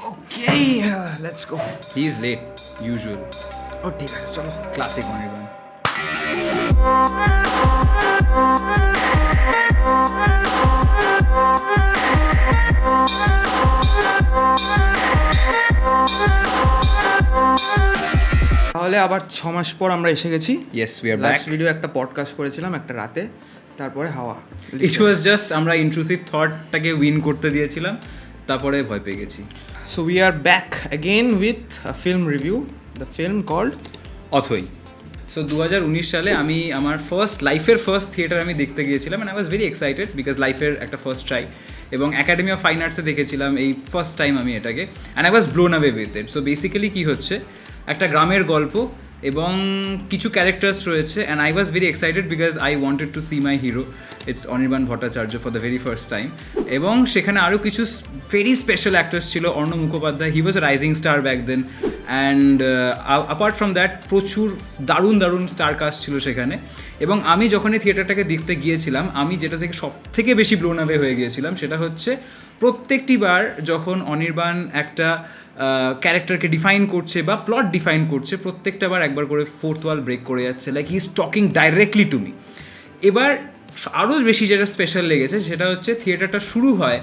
Okay, let's go. He is late, usual. Oh, ঠিক আছে চলো। Classic Anirban. তাহলে আবার 6 মাস পর আমরা এসে গেছি। Yes, we are last back. Video একটা পডকাস্ট করেছিলাম একটা রাতে, তারপরে হাওয়া। It was just আমরা intrusive thought-টাকে win করতে দিয়েছিলাম, তারপরে ভয় পেয়ে গেছি। So we are back again with a film review. The film called Athoi. So 2019 সালে আমি আমার লাইফের ফার্স্ট থিয়েটার আমি দেখতে গিয়েছিলাম, and I was very excited because লাইফের একটা ফার্স্ট ট্রাই, এবং একাডেমি অফ ফাইন আর্টসে দেখেছিলাম এই ফার্স্ট টাইম আমি এটাকে, and I was blown away with it. So basically কী হচ্ছে, একটা গ্রামের গল্প এবং কিছু ক্যারেক্টার্স রয়েছে, and I was very excited because I wanted to see my hero, it's Anirban Bhattacharya for the very first time. এবং সেখানে আরও কিছু ভেরি স্পেশাল অ্যাক্টার্স ছিল। Arnab Mukhopadhyay, he was rising star back then, and apart from that প্রচুর দারুণ star caste ছিল সেখানে। এবং আমি যখন এই থিয়েটারটাকে দেখতে গিয়েছিলাম, আমি যেটা থেকে সব থেকে বেশি ব্লোন অ্যাওয়ে হয়ে গিয়েছিলাম সেটা হচ্ছে প্রত্যেকটি বার যখন অনির্বাণ একটা ক্যারেক্টারকে ডিফাইন করছে বা প্লট ডিফাইন করছে, প্রত্যেকটা বার একবার করে ফোর্থ ওয়াল ব্রেক করে যাচ্ছে, like he is talking directly to me. এবার আরও বেশি যেটা স্পেশাল লেগেছে সেটা হচ্ছে থিয়েটারটা শুরু হয়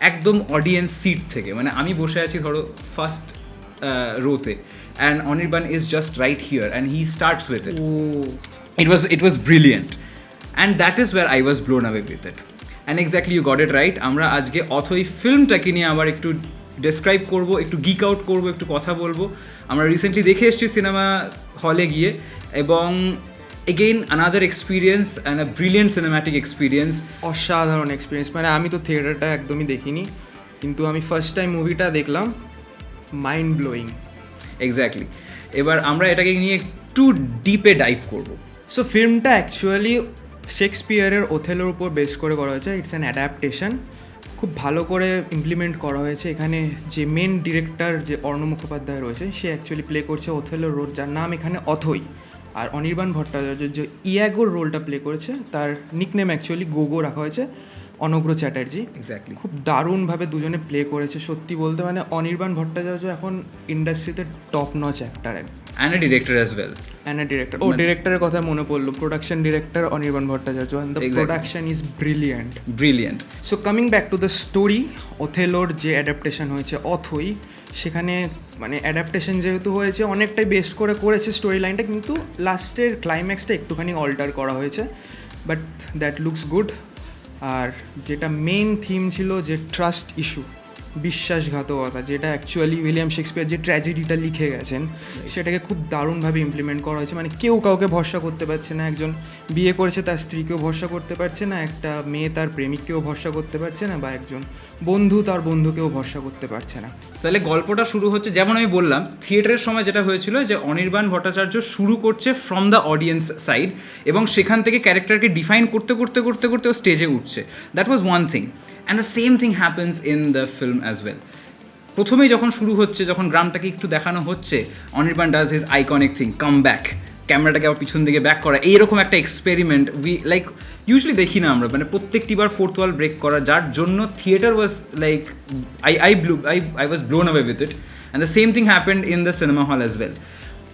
একদম অডিয়েন্স সিট থেকে, মানে আমি বসে আছি ধরো ফার্স্ট রোতে, and Anirban is just right here and he starts with it. It was brilliant, and that is where I was blown away with it. And exactly, you got it right. আমরা আজকে অথই ফিল্মটাকে নিয়ে আবার একটু ডেসক্রাইব করব, একটু gig out করবো, একটু কথা বলবো। আমরা রিসেন্টলি দেখে এসেছি সিনেমা হলে গিয়ে, এবং again another experience and a brilliant cinematic experience. অসাধারণ এক্সপিরিয়েন্স। মানে আমি তো থিয়েটারটা একদমই দেখিনি, কিন্তু আমি ফার্স্ট টাইম মুভিটা দেখলাম, মাইন্ড ব্লোয়িং। এক্স্যাক্টলি। এবার আমরা এটাকে নিয়ে একটু ডিপে ডাইভ করবো। সো ফিল্মটা অ্যাকচুয়ালি শেক্সপিয়ারের ওথেলোর উপর বেস করে করা হয়েছে। ইটস অ্যান অ্যাডাপ্টেশন, খুব ভালো করে ইমপ্লিমেন্ট করা হয়েছে। এখানে যে মেন ডিরেক্টর যে অর্ণব মুখোপাধ্যায় রয়েছে, সে অ্যাকচুয়ালি প্লে করছে ওথেলোর রোল, যার নাম এখানে অথই। আর অনির্বাণ ভট্টাচার্য যে ইয়াগোর রোলটা প্লে করেছে, তার নিকনেম অ্যাকচুয়ালি গোগো রাখা হয়েছে, অনগ্র চ্যাটার্জি। এক্স্যাক্টলি। খুব দারুণভাবে দুজনে প্লে করেছে সত্যি বলতে। মানে অনির্বাণ ভট্টাচার্য এখন ইন্ডাস্ট্রিতে টপ নচ অ্যাক্টার একজন, and a director as well. And a director. ও ডিরেক্টরের কথা মনে পড়লো, production director Anirban Bhattacharya, and the production is brilliant. So coming back to the story, ওথেলোর যে অ্যাডাপ্টেশন হয়েছে অথই, সেখানে মানে অ্যাডাপ্টেশন যেহেতু হয়েছে অনেকটাই বেস করে করেছে স্টোরি লাইনটা, কিন্তু লাস্টের ক্লাইম্যাক্সটা একটুখানি অল্টার করা হয়েছে, বাট দ্যাট লুকস গুড। আর যেটা মেন থিম ছিল যে ট্রাস্ট ইস্যু, বিশ্বাসঘাতকতা, যেটা অ্যাকচুয়ালি উইলিয়াম শেক্সপিয়ার যে ট্র্যাজেডিটা লিখে গেছেন, সেটাকে খুব দারুণভাবে ইমপ্লিমেন্ট করা হয়েছে। মানে কেউ কাউকে ভরসা করতে পারছে না, একজন বিয়ে করেছে তার স্ত্রীকেও ভরসা করতে পারছে না, একটা মেয়ে তার প্রেমিককেও ভরসা করতে পারছে না, বা একজন বন্ধু তার বন্ধুকেও ভরসা করতে পারছে না। তাহলে গল্পটা শুরু হচ্ছে, যেমন আমি বললাম থিয়েটারের সময় যেটা হয়েছিল, যে অনির্বাণ ভট্টাচার্য শুরু করছে ফ্রম দ্য অডিয়েন্স সাইড, এবং সেখান থেকে ক্যারেক্টারকে ডিফাইন করতে করতে করতে করতে ও স্টেজে উঠছে। That was one thing, and the same thing happens in the film as well. প্রথমেই যখন শুরু হচ্ছে, যখন গ্রামটাকে একটু দেখানো হচ্ছে, Anirban does his iconic thing, come back, ক্যামেরাটাকে আবার পিছন দিকে ব্যাক করা, এইরকম একটা এক্সপেরিমেন্ট লাইক ইউজুয়ালি দেখি না আমরা, মানে প্রত্যেকটি বার ফোর্থ ওয়াল ব্রেক করা, যার জন্য theatre was like I was blown away with it, and the same thing happened in the cinema hall as well.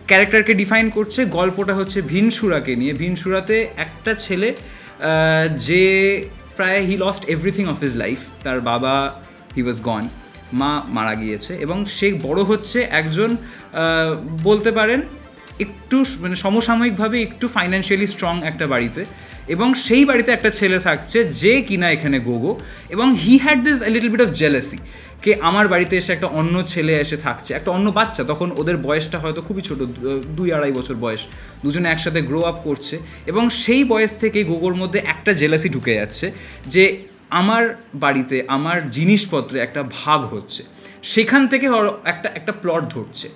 ক্যারেক্টারকে ডিফাইন করছে, গল্পটা হচ্ছে ভিনসুরাকে নিয়ে। ভিনসুরাতে একটা ছেলে যে প্রায় he lost everything of his life, তার বাবা হি ওয়াজ গন, মা মারা গিয়েছে, এবং সে বড় হচ্ছে একজন বলতে পারেন একটু মানে সমসাময়িকভাবে একটু ফাইন্যান্সিয়ালি স্ট্রং একটা বাড়িতে, এবং সেই বাড়িতে একটা ছেলে থাকছে যে কিনা এখানে গোগো, এবং he had this little bit of jealousy, কে আমার বাড়িতে এসে একটা অন্য ছেলে এসে থাকছে, একটা অন্য বাচ্চা, তখন ওদের বয়সটা হয়তো খুবই ছোটো, 2-2.5 বছর বয়স, দুজনে একসাথে গ্রো আপ করছে, এবং সেই বয়স থেকে গোগোর মধ্যে একটা জেলাসি ঢুকে যাচ্ছে যে আমার বাড়িতে আমার জিনিসপত্রে একটা ভাগ হচ্ছে, সেখান থেকে একটা প্লট ধরছে।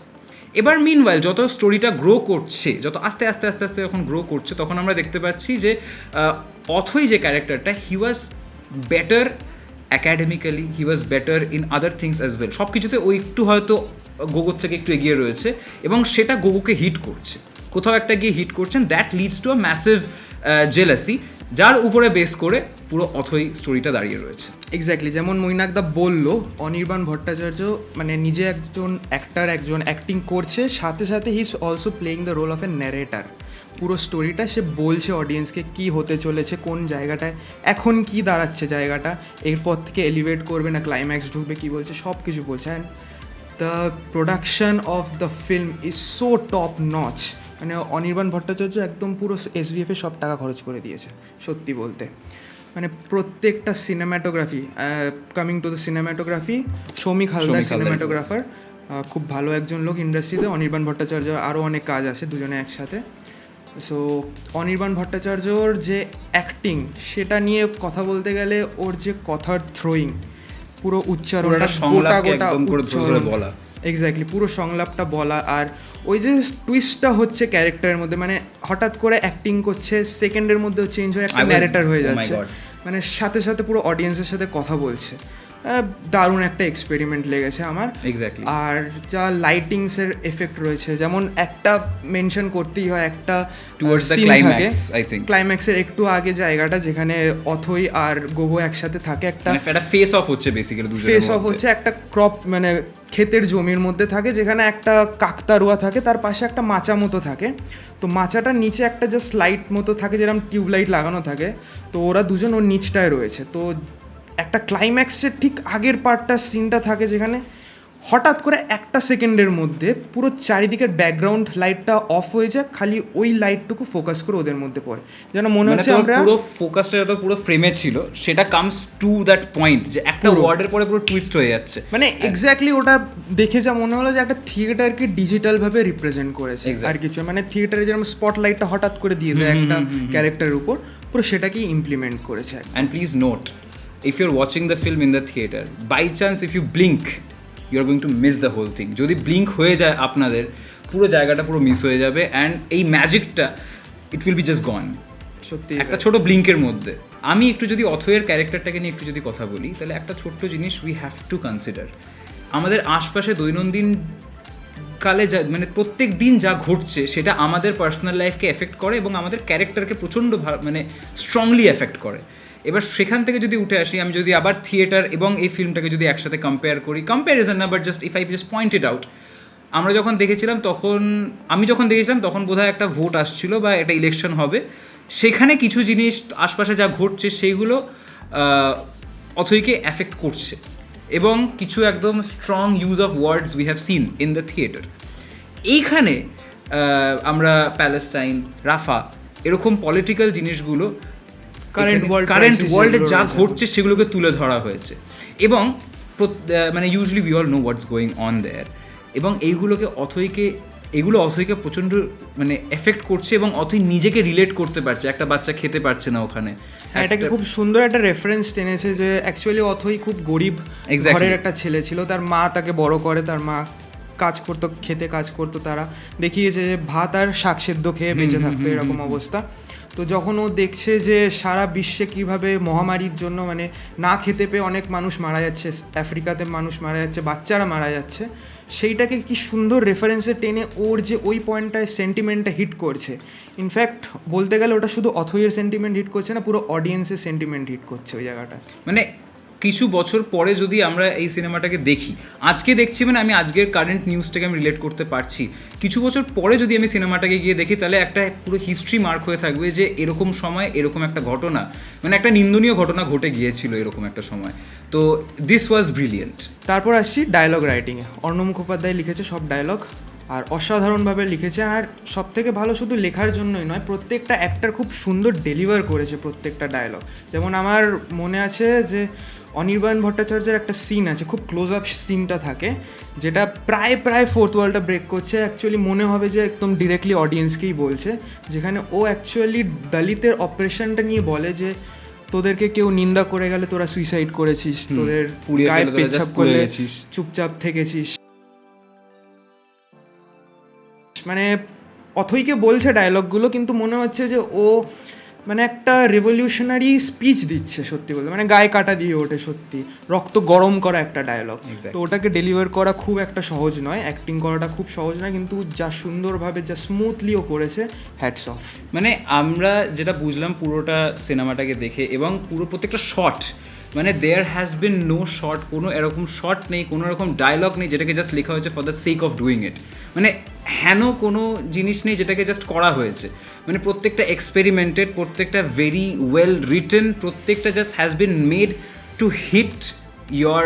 এবার মিনওয়াইল যত স্টোরিটা গ্রো করছে, যত আস্তে আস্তে আস্তে আস্তে যখন গ্রো করছে, তখন আমরা দেখতে পাচ্ছি যে অথই যে ক্যারেক্টারটা, he was better academically, he was better in other things as well. সব কিছুতে ও একটু হয়তো গোগোর থেকে একটু এগিয়ে রয়েছে, এবং সেটা গোগোকে হিট করছে, কোথাও একটা গিয়ে হিট করছেন, that leads to a massive jealousy, যার উপরে বেস করে পুরো অথই স্টোরিটা দাঁড়িয়ে রয়েছে। এক্স্যাক্টলি, যেমন মৈনাকদা বললো, অনির্বাণ ভট্টাচার্য মানে নিজে একজন অ্যাক্টার, একজন অ্যাক্টিং করছে, সাথে সাথে he is also playing the role of a narrator. পুরো স্টোরিটা সে বলছে অডিয়েন্সকে কী হতে চলেছে, কোন জায়গাটায় এখন কি দাঁড়াচ্ছে জায়গাটা, এরপর থেকে এলিভেট করবে না ক্লাইম্যাক্স ঢুকবে, কী বলছে সব কিছু বলছে। And the production of the film is so top notch. মানে অনির্বাণ ভট্টাচার্য একদম পুরো SVF-এ সব টাকা খরচ করে দিয়েছে সত্যি বলতে। মানে প্রত্যেকটা cinematography, coming to the cinematography, Soumik Haldar cinematographer, খুব ভালো একজন লোক ইন্ডাস্ট্রিতে। অনির্বাণ ভট্টাচার্য আরও অনেক কাজ আছে দুজনে একসাথে। সো অনির্বাণ ভট্টাচার্যর যে অ্যাক্টিং, সেটা নিয়ে কথা বলতে গেলে ওর যে কথার থ্রোয়িং, পুরো উচ্চারণটা গোটা গোটা বলা, এক্স্যাক্টলি পুরো সংলাপটা বলা, আর ওই যে টুইস্টটা হচ্ছে ক্যারেক্টারের মধ্যে, মানে হঠাৎ করে অ্যাক্টিং করছে, সেকেন্ডের মধ্যে চেঞ্জ হয়ে একটা ন্যারেটার হয়ে যাচ্ছে, মানে সাথে সাথে পুরো অডিয়েন্সের সাথে কথা বলছে। দারুণ একটা এক্সপেরিমেন্ট লেগেছে আমার। এক্স্যাক্টলি। আর যা লাইটিংসের এফেক্ট রয়েছে, যেমন একটা মেনশন করতেই হয়, একটা সিন থাকে ক্লাইম্যাক্সের একটু আগে জায়গাটা যেখানে অথই আর গোগো একসাথে থাকে, একটা ফেস অফ হচ্ছে, বেসিক্যালি ফেস অফ হচ্ছে একটা ক্রপ, মানে ক্ষেতের জমির মধ্যে থাকে, যেখানে একটা কাকতারুয়া থাকে, তার পাশে একটা মাচা মতো থাকে। তো মাচাটার নিচে একটা জাস্ট লাইট মতো থাকে, যেরকম টিউবলাইট লাগানো থাকে, তো ওরা দুজন ওর নিচটায় রয়েছে। তো একটা ক্লাইম্যাক্সের ঠিক আগের পার্টটা সিনটা থাকে, যেখানে হঠাৎ করে একটা সেকেন্ডের মধ্যে পুরো চারিদিকের ব্যাকগ্রাউন্ড লাইটটা অফ হয়ে যায়, খালি ওই লাইটটুকু ফোকাস করে ওদের মধ্যে পড়ে, যেন মনে হচ্ছে আমরা পুরো ফোকাসটা যত পুরো ফ্রেমে ছিল, সেটা কামস টু দ্যাট পয়েন্ট যে একটা ওয়ার্ডের পরে পুরো টুইস্ট হয়ে যাচ্ছে। মানে এক্স্যাক্টলি ওটা দেখে যা মনে হলো যে একটা থিয়েটারকে ডিজিটালভাবে রিপ্রেজেন্ট করেছে আর কিছু, মানে থিয়েটারে যেরকম স্পটলাইটটা হঠাৎ করে দিয়ে দেয় একটা ক্যারেক্টারের উপর, পুরো সেটাকেই ইমপ্লিমেন্ট করেছে। And please note, if you're watching the film in the theater, by chance if you blink, you're going to miss the whole thing. যদি ব্লিঙ্ক হয়ে যায় আপনাদের, পুরো জায়গাটা পুরো মিস হয়ে যাবে, অ্যান্ড এই ম্যাজিকটা ইট উইল বি জাস্ট গন সত্যি একটা ছোট ব্লিঙ্কের মধ্যে। আমি একটু যদি অথয়ের ক্যারেক্টারটাকে নিয়ে একটু যদি কথা বলি, তাহলে একটা ছোট্ট জিনিস উই হ্যাভ টু কনসিডার। আমাদের আশপাশে দৈনন্দিন কালে যা, মানে প্রত্যেক দিন যা ঘটছে, সেটা আমাদের পার্সোনাল লাইফকে এফেক্ট করে এবং আমাদের ক্যারেক্টারকে প্রচণ্ড মানে স্ট্রংলি এফেক্ট করে। এবার সেখান থেকে যদি উঠে আসি, আমি যদি আবার থিয়েটার এবং এই ফিল্মটাকে যদি একসাথে কম্পেয়ার করি, কম্প্যারিজন না, but just if I just point it out, আমরা যখন দেখেছিলাম তখন বোধহয় একটা ভোট আসছিল বা একটা ইলেকশন হবে, সেখানে কিছু জিনিস আশপাশে যা ঘটছে সেইগুলো অথইকে এফেক্ট করছে, এবং কিছু একদম strong use of words we have seen in the theatre. এইখানে আমরা প্যালেস্টাইন, রাফা, এরকম পলিটিক্যাল জিনিসগুলো, কারেন্ট ওয়ার্ল্ডে যা ঘটছে সেগুলোকে তুলে ধরা হয়েছে, এবং মানে usually we all know what's going on their, এবং এগুলো অথইকে প্রচণ্ড মানে এফেক্ট করছে, এবং অথই নিজেকে রিলেট করতে পারছে। একটা বাচ্চা খেতে পারছে না ওখানে, এটাকে খুব সুন্দর একটা রেফারেন্স টেনেছে যে অ্যাকচুয়ালি অথই খুব গরিব ঘরের একটা ছেলে ছিল, তার মা তাকে বড় করে, তার মা কাজ করতো, খেতে কাজ করতো, তারা দেখিয়েছে যে ভাত আর শাক সেদ্ধ খেয়ে বেঁচে থাকতো, এরকম অবস্থা। তো যখন ও দেখছে যে সারা বিশ্বে কিভাবে মহামারীর জন্য মানে না খেতে পেয়ে অনেক মানুষ মারা যাচ্ছে, আফ্রিকাতে মানুষ মারা যাচ্ছে, বাচ্চারা মারা যাচ্ছে, সেইটাকে কি সুন্দর রেফারেন্সে টেনে ওর যে ওই পয়েন্টটায় সেন্টিমেন্টটা হিট করছে। ইনফ্যাক্ট বলতে গেলে ওটা শুধু অথইয়ের সেন্টিমেন্ট হিট করছে না, পুরো অডিয়েন্সের সেন্টিমেন্ট হিট করছে ওই জায়গাটা। মানে কিছু বছর পরে যদি আমরা এই সিনেমাটাকে দেখি, আজকে দেখছি মানে আমি আজকের কারেন্ট নিউজটাকে আমি রিলেট করতে পারছি, কিছু বছর পরে যদি আমি সিনেমাটাকে গিয়ে দেখি, তাহলে একটা পুরো হিস্ট্রি মার্ক হয়ে থাকবে যে এরকম সময় এরকম একটা ঘটনা, মানে একটা নিন্দনীয় ঘটনা ঘটে গিয়েছিল এরকম একটা সময়। তো দিস ওয়াজ ব্রিলিয়েন্ট। তারপর আসছি ডায়লগ রাইটিংয়ে। অর্ণব মুখোপাধ্যায় লিখেছে সব ডায়লগ, আর অসাধারণভাবে লিখেছে। আর সব থেকে ভালো শুধু লেখার জন্যই নয়, প্রত্যেকটা অ্যাক্টর খুব সুন্দর ডেলিভার করেছে প্রত্যেকটা ডায়লগ। যেমন আমার মনে আছে যে অনির্বাণ ভট্টাচার্যের একটা সিন আছে, খুব ক্লোজ আপ সিনটা থাকে, যেটা প্রায় ফোর্থ ওয়ালটা ব্রেক করছে, অ্যাকচুয়ালি মনে হবে যে একদম ডিরেক্টলি অডিয়েন্সকেই বলছে, যেখানে ও অ্যাকচুয়ালি দলিতের অপারেশনটা নিয়ে বলে যে তোদেরকে কেউ নিন্দা করে গেলে তোরা সুইসাইড করেছিস, তোদের গায়ে পেচ্ছাপ করলে চুপচাপ থেকেছিস। মানে অথইকে বলছে ডায়লগগুলো, কিন্তু মনে হচ্ছে যে ও মানে একটা রেভলিউশনারি স্পিচ দিচ্ছে সত্যি বলতে, মানে গায়ে কাটা দিয়ে ওঠে সত্যি, রক্ত গরম করা একটা ডায়লগ। তো ওটাকে ডেলিভার করা খুব একটা সহজ নয়, অ্যাক্টিং করাটা খুব সহজ নয়, কিন্তু যা সুন্দরভাবে যা স্মুথলিও করেছে, হ্যাটস অফ। মানে আমরা যেটা বুঝলাম পুরোটা সিনেমাটাকে দেখে, এবং পুরো প্রত্যেকটা শট, মানে there has been no shot, কোনো এরকম শট নেই, কোনো এরকম ডায়লগ নেই যেটাকে জাস্ট লেখা হয়েছে for the sake of doing it. মানে হেন কোনো জিনিস নেই যেটাকে জাস্ট করা হয়েছে। মানে প্রত্যেকটা এক্সপেরিমেন্টেড, প্রত্যেকটা ভেরি ওয়েল রিটেন, প্রত্যেকটা just has been made to hit your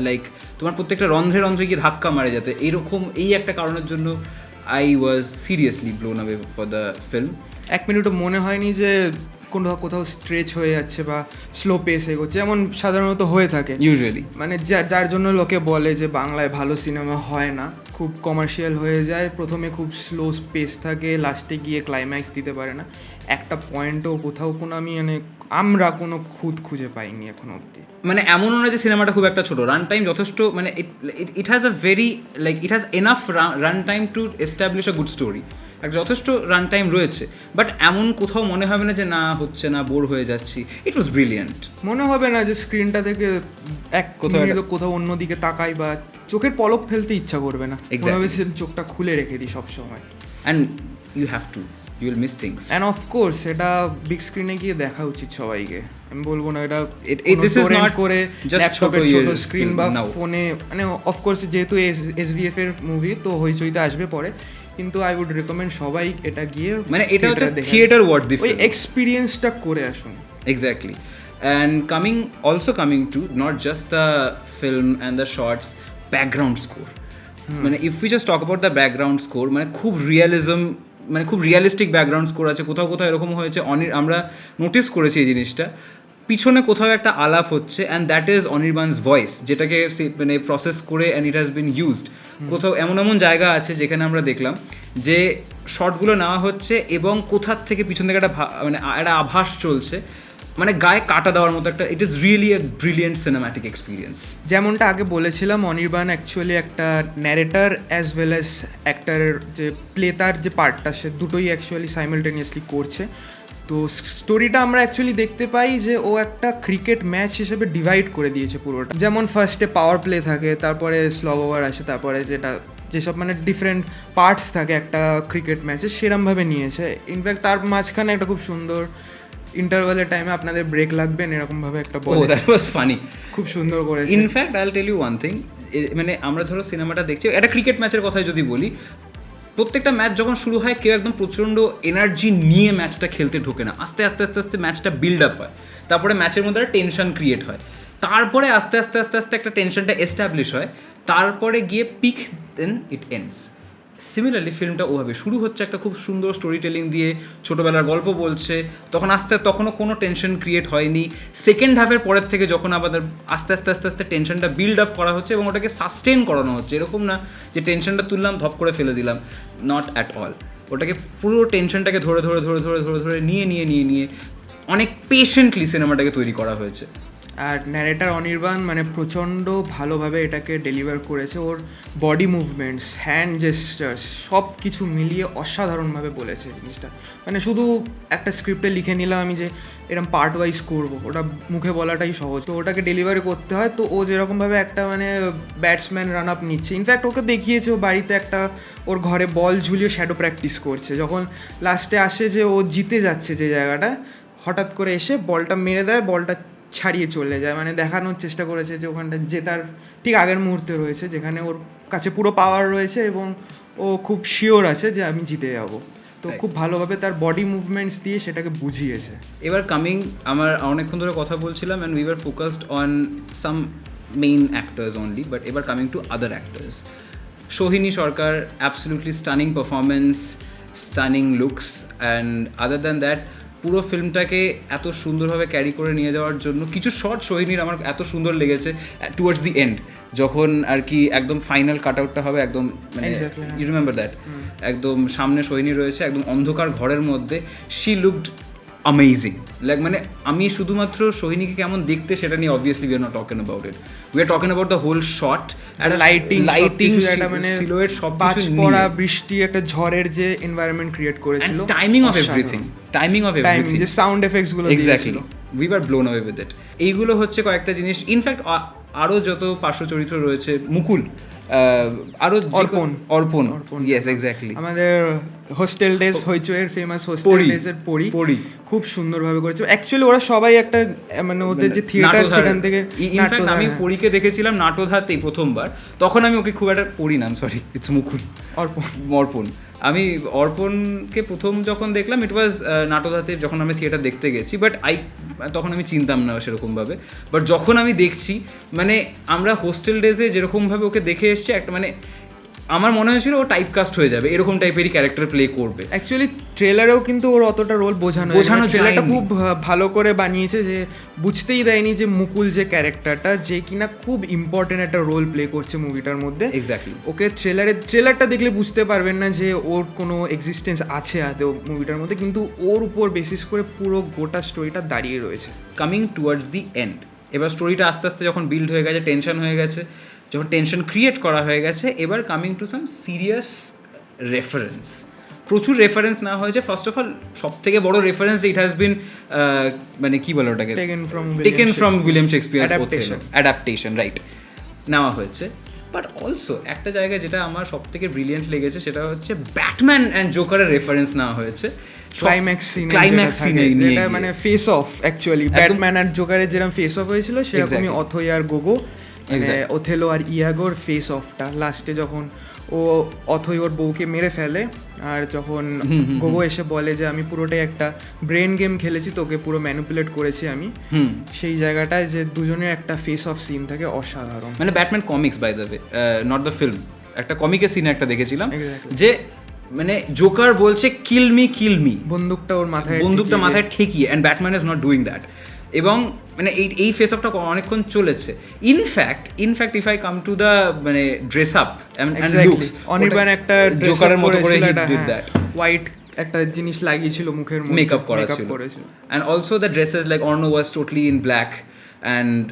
like তোমার প্রত্যেকটা রন্ধ্রে রন্ধ্রে গিয়ে ধাক্কা মারে যাতে এরকম, এই একটা কারণের জন্য I was seriously blown away for the film. এক মিনিটও মনে হয়নি যে কোথাও স্ট্রেচ হয়ে যাচ্ছে বা স্লো পেস এগোচ্ছে, যেমন সাধারণত হয়ে থাকে ইউজুয়ালি। মানে যার জন্য লোকে বলে যে বাংলায় ভালো সিনেমা হয় না, খুব কমার্শিয়াল হয়ে যায়, প্রথমে খুব স্লো পেস থাকে, লাস্টে গিয়ে ক্লাইম্যাক্স দিতে পারে না। একটা পয়েন্টও কোথাও আমরা কোনো খুঁত খুঁজে পাইনি এখনো অবধি। মানে এমনও না যে সিনেমাটা খুব একটা ছোট, রান টাইম যথেষ্ট, মানে it has a very like it has enough run time to establish a good story. একটা যথেষ্ট রান টাইম রয়েছে, বাট এমন কোথাও মনে হবে না যে না হচ্ছে না, বোর হয়ে যাচ্ছি। ইট ওয়াজ ব্রিলিয়েন্ট। মনে হবে না যে স্ক্রিনটা থেকে কোথাও অন্যদিকে তাকাই বা চোখের পলক ফেলতে ইচ্ছা করবে না, মনে হবে চোখটা খুলে রেখে দিই সবসময়। And you have to, you will miss things. And of course এটা বিগ স্ক্রিনে গিয়ে দেখা উচিত সবাইকে। আমি বলবো না এটা দিস ইজ নট করে ল্যাপটপের ছোট স্ক্রিন বা নাও ফোনে, মানে অফকোর্স যেহেতু এসভিএফ এর মুভি তো হইচইতে আসবে পরে, কিন্তু আই উড রেকমেন্ড সবাই এটা গিয়ে, মানে এটা হচ্ছে থিয়েটার ওয়ার্থ দি, ওই এক্সপিরিয়েন্সটা করে আসুন। Exactly. And coming to not just the film and the shorts, background score. মানে if you just talk about the background score, মানে খুব রিয়ালিজম, মানে খুব রিয়ালিস্টিক ব্যাকগ্রাউন্ড স্কোর আছে। কোথাও কোথাও এরকম হয়েছে, আমরা নোটিস করেছি এই জিনিসটা, পিছনে কোথাও একটা আলাপ হচ্ছে অ্যান্ড দ্যাট ইজ অনির্বাণ's ভয়েস, যেটাকে মানে প্রসেস করে and it has been used. কোথাও এমন জায়গা আছে যেখানে আমরা দেখলাম যে শর্টগুলো নেওয়া হচ্ছে এবং কোথার থেকে পিছন থেকে একটা মানে একটা আভাস চলছে, মানে গায়ে কাটা দেওয়ার মতো একটা, it is really A brilliant cinematic experience. যেমনটা আগে বলেছিলাম, অনির্বাণ অ্যাকচুয়ালি একটা ন্যারেটার অ্যাজ ওয়েল অ্যাজ অ্যাক্টারের যে তার যে পার্টটা, সে দুটোই অ্যাকচুয়ালি সাইমালটেনিয়াসলি করছে। তো স্টোরিটা আমরা অ্যাকচুয়ালি দেখতে পাই যে ও একটা ক্রিকেট ম্যাচ হিসেবে ডিভাইড করে দিয়েছে পুরোটা, যেমন ফার্স্টে পাওয়ার প্লে থাকে, তারপরে স্লগ ওভার আসে, তারপরে যেসব মানে ডিফারেন্ট পার্টস থাকে একটা ক্রিকেট ম্যাচে, সেরমভাবে নিয়েছে। ইনফ্যাক্ট তার মাঝখানে একটা খুব সুন্দর ইন্টারভ্যালের টাইমে আপনাদের ব্রেক লাগবেন এরকমভাবে একটা বলে, দ্যাট ওয়াজ ফানি, খুব সুন্দর করেছে। In fact I will tell you one thing, মানে আমরা ধরো সিনেমাটা দেখছি, একটা ক্রিকেট ম্যাচের কথাই যদি বলি, প্রত্যেকটা ম্যাচ যখন শুরু হয় কেউ একদম প্রচণ্ড এনার্জি নিয়ে ম্যাচটা খেলতে ঢোকে না, আস্তে আস্তে আস্তে আস্তে ম্যাচটা বিল্ড আপ হয়, তারপরে ম্যাচের মধ্যে একটা টেনশন ক্রিয়েট হয়, তারপরে আস্তে আস্তে আস্তে আস্তে একটা টেনশনটা এস্টাবলিশ হয়, তারপরে গিয়ে পিক, দেন ইট এন্ডস। সিমিলারলি ফিল্মটা ওভাবে শুরু হচ্ছে একটা খুব সুন্দর স্টোরি টেলিং দিয়ে, ছোটোবেলার গল্প বলছে, তখনও কোনো টেনশন ক্রিয়েট হয়নি। সেকেন্ড হাফের পরের থেকে যখন আমাদের আস্তে আস্তে আস্তে আস্তে টেনশনটা বিল্ড আপ করা হচ্ছে এবং ওটাকে সাস্টেন করানো হচ্ছে, এরকম না যে টেনশনটা তুললাম ধপ করে ফেলে দিলাম, নট অ্যাট অল। ওটাকে পুরো টেনশনটাকে ধরে ধরে ধরে ধরে ধরে ধরে নিয়ে অনেক পেশেন্টলি সিনেমাটাকে তৈরি করা হয়েছে। আর ন্যারেটার অনির্বাণ মানে প্রচণ্ড ভালোভাবে এটাকে ডেলিভার করেছে, ওর বডি মুভমেন্টস, হ্যান্ড জেস্টার্স সব কিছু মিলিয়ে অসাধারণভাবে বলেছে জিনিসটা। মানে শুধু একটা স্ক্রিপ্টে লিখে নিলাম আমি যে এরকম পার্ট ওয়াইজ করবো, ওটা মুখে বলাটাই সহজ, তো ওটাকে ডেলিভারি করতে হয়। তো ও যেরকমভাবে একটা মানে ব্যাটসম্যান রান আপ নিচ্ছে, ইনফ্যাক্ট ওকে দেখিয়েছে ও বাড়িতে একটা ওর ঘরে বল ঝুলিয়ে শ্যাডো প্র্যাকটিস করছে, যখন লাস্টে আসে যে ও জিতে যাচ্ছে যে জায়গাটা, হঠাৎ করে এসে বলটা মেরে দেয়, বলটা ছাড়িয়ে চলে যায়, মানে দেখানোর চেষ্টা করেছে যে ওখানটা জেতার ঠিক আগের মুহূর্তে রয়েছে, যেখানে ওর কাছে পুরো পাওয়ার রয়েছে এবং ও খুব শিওর আছে যে আমি জিতে যাবো। তো খুব ভালোভাবে তার বডি মুভমেন্টস দিয়ে সেটাকে বুঝিয়েছে। এবার আমার অনেকক্ষণ ধরে কথা বলছিলাম and we were focused on some main actors only, but এবার coming to other actors. Sohini Sarkar, absolutely stunning performance, stunning looks, and other than that পুরো ফিল্মটাকে এত সুন্দরভাবে ক্যারি করে নিয়ে যাওয়ার জন্য কিছু শর্ট সোহিনীর আমার এত সুন্দর লেগেছে টুয়ার্ডস দি এন্ড, যখন আর কি একদম ফাইনাল কাট আউটটা হবে, একদম মানে ইউ রিমেম্বার দ্যাট, একদম সামনে সোহিনী রয়েছে একদম অন্ধকার ঘরের মধ্যে, শি লুকড অ্যামেজিং। লাইক মানে আমি শুধুমাত্র সোহিনীকে কেমন দেখতে সেটা নিয়ে obviously we are not talking about it, we are talking about the whole shot, lighting একটা মানে সিলুয়েট বাজ সবকিছু পড়া বৃষ্টি একটা ঝড়ের যে এনভায়রনমেন্ট ক্রিয়েট করেছিল, timing of everything, timing of everything, যে সাউন্ড এফেক্টস গুলো exactly we were blown away with ইট। এইগুলো হচ্ছে কয়েকটা জিনিস। ইনফ্যাক্ট আরও যত পার্শ্ব চরিত্র রয়েছে, মুকুল, আরও অর্পণ, ইয়েস এক্স্যাক্টলি, আমাদের হোস্টেল ডেজ হইচইয়ের ফেমাস হোস্টেল ডেজের পরি খুব সুন্দরভাবে করেছে। অ্যাকচুয়ালি ওরা সবাই একটা মানে ওদের যে থিয়েটার সেখান থেকে, ইনফ্যাক্ট আমি পরীকে দেখেছিলাম নাটোধাতেই প্রথমবার, তখন আমি ওকে খুব একটা পরি নাম, সরি ইটস মুকুল, অর্পণ। আমি অর্পণকে প্রথম যখন দেখলাম ইট ওয়াজ নাটোধাতে, যখন আমি থিয়েটার দেখতে গেছি, বাট তখন আমি চিনতাম না সেরকমভাবে। বাট যখন আমি দেখছি, মানে আমরা হোস্টেল ডেজে যেরকমভাবে ওকে দেখে এসছি, একটা মানে আমার মনে হয়েছিল ও টাইপকাস্ট হয়ে যাবে, এরকম টাইপেরই ক্যারেক্টার প্লে করবে। অ্যাকচুয়ালি ট্রেলারেও কিন্তু ওর অতটা রোল বোঝানো ট্রেলারটা খুব ভালো করে বানিয়েছে, যে বুঝতেই দেয়নি যে মুকুল যে ক্যারেক্টারটা, যে কিনা খুব ইম্পর্টেন্ট একটা রোল প্লে করছে মুভিটার মধ্যে। এক্স্যাক্টলি, ওকে ট্রেলারটা দেখলে বুঝতে পারবেন না যে ওর কোনো এক্সিস্টেন্স আছে আদৌ মুভিটার মধ্যে, কিন্তু ওর উপর বেসিস করে পুরো গোটা স্টোরিটা দাঁড়িয়ে রয়েছে। কামিং টুয়ার্ডস দি এন্ড, এবার স্টোরিটা আস্তে আস্তে যখন বিল্ড হয়ে গেছে, টেনশন হয়ে গেছে, যখন টেনশন ক্রিয়েট করা হয়ে গেছে, এবার coming to some serious reference, প্রচুর রেফারেন্স না হয়েছে। ফার্স্ট অফ অল সব থেকে বড় রেফারেন্স ইট হ্যাজ বিন মানে কি বলে ওটাকে, taken from William Shakespeare adaptation, right, নেওয়া হয়েছে। বাট অলসো একটা জায়গায় যেটা আমার সব থেকে ব্রিলিয়েন্ট লেগেছে, সেটা হচ্ছে ব্যাটম্যান অ্যান্ড জোকারের রেফারেন্স নেওয়া হয়েছে ক্লাইম্যাক্স সিনে, যেটা মানে ফেস অফ, অ্যাকচুয়ালি ব্যাটম্যান আর জোকারের যেরকম ফেস অফ হয়েছিল, সেরকমই অথই আর গোগো, ওথেলো আর ইয়াগোর ফেস অফটা লাস্টে যখন ও অথই ওর বউকে মেরে ফেলে, আর যখন গোগো এসে বলে যে আমি পুরোটাই একটা ব্রেন গেম খেলেছি, তোকে পুরো ম্যানিপুলেট করেছি আমি, সেই জায়গাটায় যে দুজনের একটা ফেস অফ সিন থাকে অসাধারণ। মানে Batman comics by the way, not the film, একটা কমিকের সিনে একটা দেখেছিলাম যে মানে জোকার বলছে কিল মি, বন্দুকটা মাথায় ঠেকিয়ে, and Batman is not doing that. এবং মানে এই ফেস আপটা অনেকক্ষণ চলেছে। In fact if I come to the মানে dress up and looks, Anirban একটা জোকারের মতো করে হি ডিড দ্যাট, হোয়াইট একটা জিনিস লাগিয়েছিল মুখের মধ্যে, মেকআপ করা ছিল, and also the dresses like Arnab was totally in black and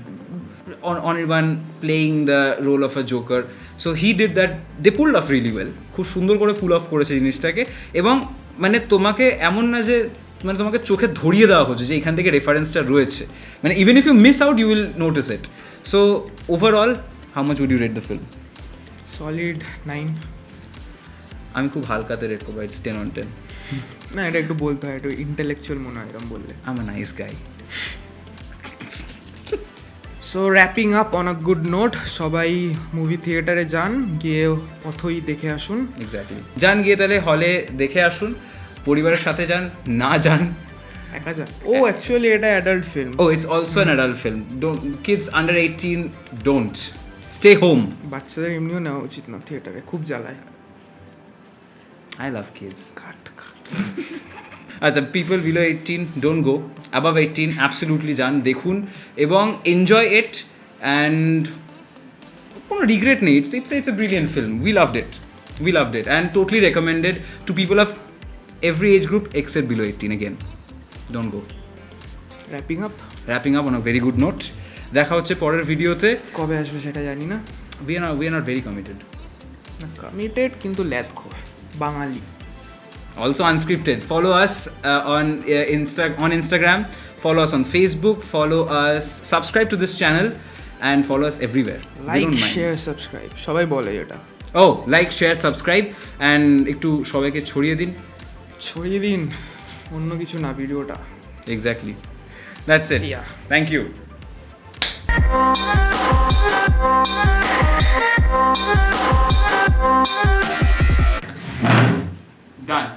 Anirban playing the role of a joker, so he did that, they pulled off really well, খুব সুন্দর করে পুল অফ করেছে জিনিসটাকে। এবং মানে তোমাকে এমন না যে মানে তোমাকে চোখে ধরিয়ে দেওয়া হচ্ছে যে এখান থেকে রেফারেন্সটা রয়েছে, মানে even if you miss out you will notice it. So overall how much would you rate the film? Solid 9। আমি খুব হালকাতে রেট করবো, ইটস 10 on 10। না, এটা একটু বলতে হয়, একটু ইন্টেলেকচুয়াল মনে হয় এরকম বললে। I am a nice guy. So wrapping up on a good note, সবাই মুভি থিয়েটারে যান, গিয়ে অথই দেখে আসুন। এক্স্যাক্টলি, যান গিয়ে তাহলে হলে দেখে আসুন, পরিবারের সাথে যান, না যান একা যান। ও অ্যাকচুয়ালি এটা adult film. Oh it's also an adult film, kids under 18 don't stay home. বাচ্চাদের এমনিও নেওয়া উচিত না থিয়েটারে, খুব জ্বালায়। I love kids. আচ্ছা, people below 18 don't go, above 18 absolutely যান, দেখুন এবং এনজয় ইট, অ্যান্ড কোনো রিগ্রেট নেই। It's a brilliant film. We loved it and totally recommended to people of every age group except below 18. Again, don't go. Wrapping up on a very good note. দেখা হচ্ছে পরের ভিডিওতে। কবে আসবে সেটা জানি না। We are not very committed. কিন্তু ল্যাদখোর বাঙালি। Also unscripted. Follow us on Instagram. Follow us on Facebook. Follow us. Subscribe to this channel and follow us everywhere. Like, share, subscribe. সবাই বলে এটা। Like, share, subscribe and একটু সবাইকে ছড়িয়ে দিন। অন্য কিছু না, ভিডিওটা। Exactly. That's it. See ya. Thank you. Done.